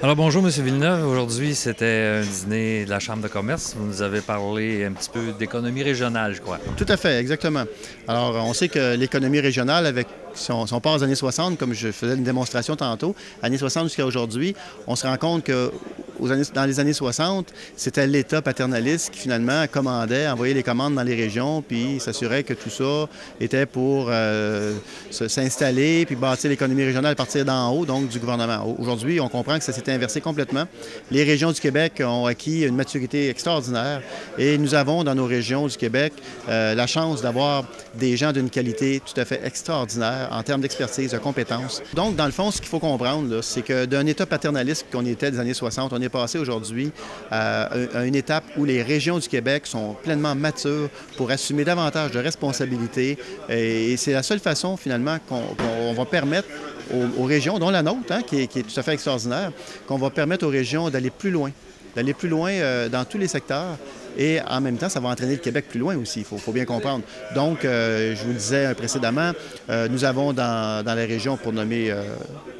Alors bonjour M. Villeneuve, aujourd'hui c'était un dîner de la Chambre de commerce. Vous nous avez parlé un petit peu d'économie régionale, je crois. Tout à fait, exactement. Alors, on sait que l'économie régionale, avec si on part aux années 60, comme je faisais une démonstration tantôt, années 60 jusqu'à aujourd'hui, on se rend compte que dans les années 60, c'était l'État paternaliste qui finalement commandait, envoyait les commandes dans les régions, puis s'assurait que tout ça était pour s'installer, puis bâtir l'économie régionale à partir d'en haut, donc du gouvernement. Aujourd'hui, on comprend que ça s'est inversé complètement. Les régions du Québec ont acquis une maturité extraordinaire et nous avons dans nos régions du Québec la chance d'avoir des gens d'une qualité tout à fait extraordinaire en termes d'expertise, de compétences. Donc, dans le fond, ce qu'il faut comprendre, c'est que d'un État paternaliste qu'on était des années 60, on est passé aujourd'hui à une étape où les régions du Québec sont pleinement matures pour assumer davantage de responsabilités. Et c'est la seule façon, finalement, qu'on va permettre aux régions, dont la nôtre, hein, qui est tout à fait extraordinaire, qu'on va permettre aux régions d'aller plus loin dans tous les secteurs. Et en même temps, ça va entraîner le Québec plus loin aussi, il faut bien comprendre. Donc, je vous le disais précédemment, nous avons dans la région, pour nommer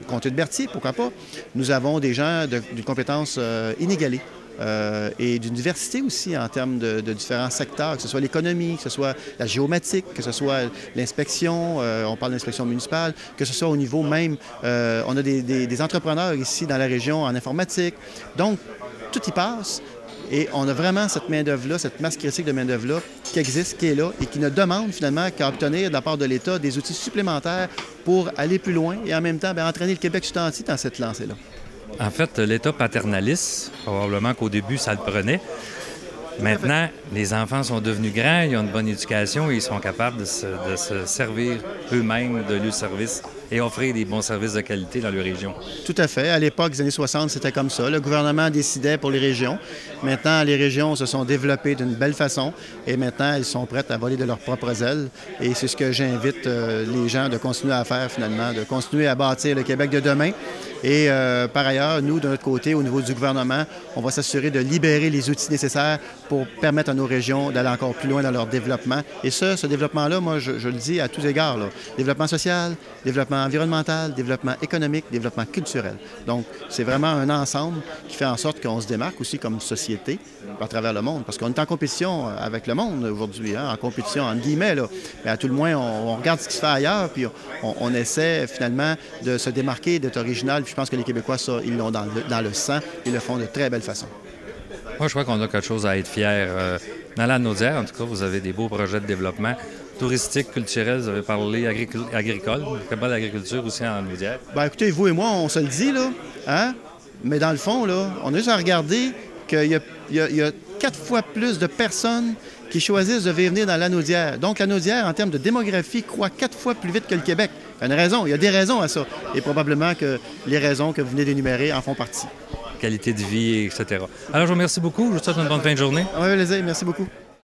Comté de Berthier, pourquoi pas, nous avons des gens d'une compétence inégalée. Et d'une diversité aussi en termes de différents secteurs, que ce soit l'économie, que ce soit la géomatique, que ce soit l'inspection, on parle d'inspection municipale, que ce soit au niveau même, on a des entrepreneurs ici dans la région en informatique. Donc, tout y passe. Et on a vraiment cette main-d'œuvre-là, cette masse critique de main-d'œuvre-là qui existe, qui est là et qui ne demande finalement qu'à obtenir de la part de l'État des outils supplémentaires pour aller plus loin et en même temps entraîner le Québec tout entier dans cette lancée-là. En fait, l'État paternaliste, probablement qu'au début ça le prenait. Maintenant, les enfants sont devenus grands, ils ont une bonne éducation et ils sont capables de se servir eux-mêmes de leur service et offrir des bons services de qualité dans leur région. Tout à fait. À l'époque des années 60, c'était comme ça. Le gouvernement décidait pour les régions. Maintenant, les régions se sont développées d'une belle façon et maintenant, elles sont prêtes à voler de leurs propres ailes. Et c'est ce que j'invite les gens de continuer à faire finalement, de continuer à bâtir le Québec de demain. Et par ailleurs, nous, de notre côté, au niveau du gouvernement, on va s'assurer de libérer les outils nécessaires pour permettre à nos régions d'aller encore plus loin dans leur développement. Et ce développement-là, moi, je le dis à tous égards, là. Développement social, développement environnemental, développement économique, développement culturel. Donc, c'est vraiment un ensemble qui fait en sorte qu'on se démarque aussi comme société à travers le monde. Parce qu'on est en compétition avec le monde aujourd'hui, hein, en compétition entre guillemets, là. Mais à tout le moins, on regarde ce qui se fait ailleurs, puis on essaie finalement de se démarquer, d'être original. Puis je pense que les Québécois, ça, ils l'ont dans le sang. Ils le font de très belle façon. Moi, je crois qu'on a quelque chose à être fiers. Dans la Naudière, en tout cas, vous avez des beaux projets de développement touristique, culturel. Vous avez parlé agricole, très belle agriculture aussi en Naudière. Bien, écoutez, vous et moi, on se le dit, là, hein? Mais dans le fond, là, on a juste à regarder qu'il y a 4 fois plus de personnes qui choisissent de venir dans la Naudière. Donc, la Naudière, en termes de démographie, croît 4 fois plus vite que le Québec. Il y a une raison, il y a des raisons à ça. Et probablement que les raisons que vous venez d'énumérer en font partie. Qualité de vie, etc. Alors, je vous remercie beaucoup. Je vous souhaite une bonne fin de journée. Oui, plaisir. Merci beaucoup.